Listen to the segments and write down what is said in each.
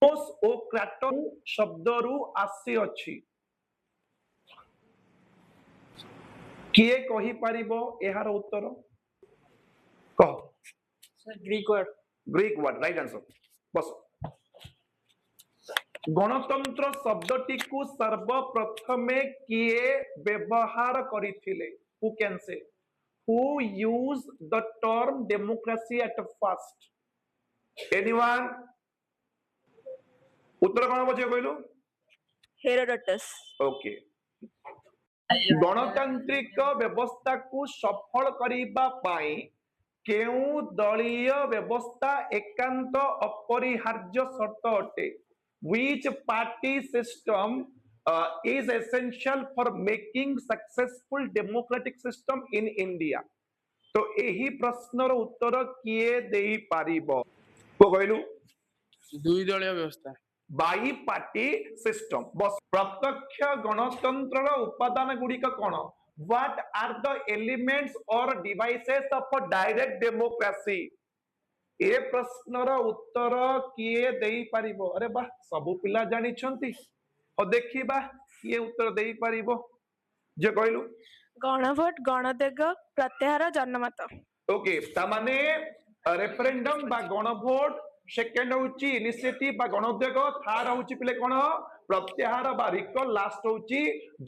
ओ क्राटन शब्दरू आसी अछि किए कहि पारिबो एहार उत्तर कह ग्रीक वर्ड राइट आंसर बस गणतंत्र शब्दटी को सर्वप्रथमे किए व्यवहार करिथिले who can say who use the term democracy at first anyone उत्तर कौन बचे कहलु हेरोडोटस ओके गणतांत्रिक व्यवस्था को सफल करिबा पाई केउ दलीय व्यवस्था एकांत अपरिहार्य शर्त अटे which party system is essential for making successful democratic system in India तो एही प्रश्नर उत्तर किए देई पारिबो को कहलु दुई दलीय व्यवस्था बाई पार्टी सिस्टम बस प्रत्यक्ष गणतंत्र उपादान गुड़िक कौन व्हाट आर द एलिमेंट्स और डिवाइसेस ऑफ डायरेक्ट डेमोक्रेसी ए प्रश्नर उत्तर किए देई पारिबो अरे बा सबु पिला जानि छंती और देखिबा किए उत्तर देई पारिबो जे कहलु गणभोट गणदेग प्रत्याहार जनमत ओके ता माने रेफरेंडम बा गणभोट सेकेंड होची इनिशिएटिव बा गणोद्योग थर्ड होची पिले कोन प्रत्याहार बा रिकॉल लास्ट होची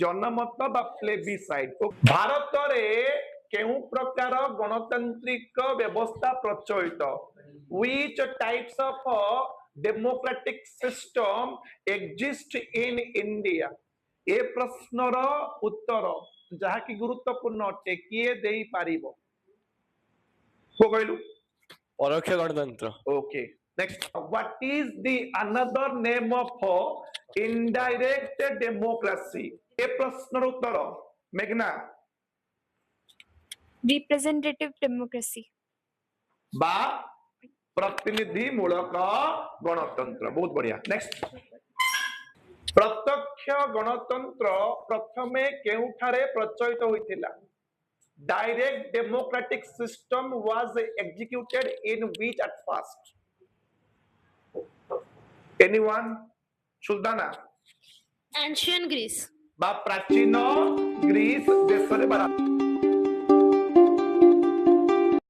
जनमत बा प्लेबिसाइड भारत रे केउ प्रकार गणतांत्रिक व्यवस्था प्रचलित which types of democratic system exist in India ए प्रश्नर उत्तर जहा कि गुरुत्वपूर्ण अटे किए देई पारिबो को कहलु परोक्ष गणतंत्र okay next what is the another name of indirect democracy ए प्रश्नर उत्तर मेघना रिप्रेजेंटेटिव डेमोक्रेसी बा प्रतिनिधि मूलक गणतंत्र बहुत बढ़िया नेक्स्ट प्रत्यक्ष गणतंत्र प्रथमे केउठारे प्रचलित होइथिला direct democratic system was executed in which at first anyone Sultana ancient Greece बा प्राचीन ग्रीस देश रे बरा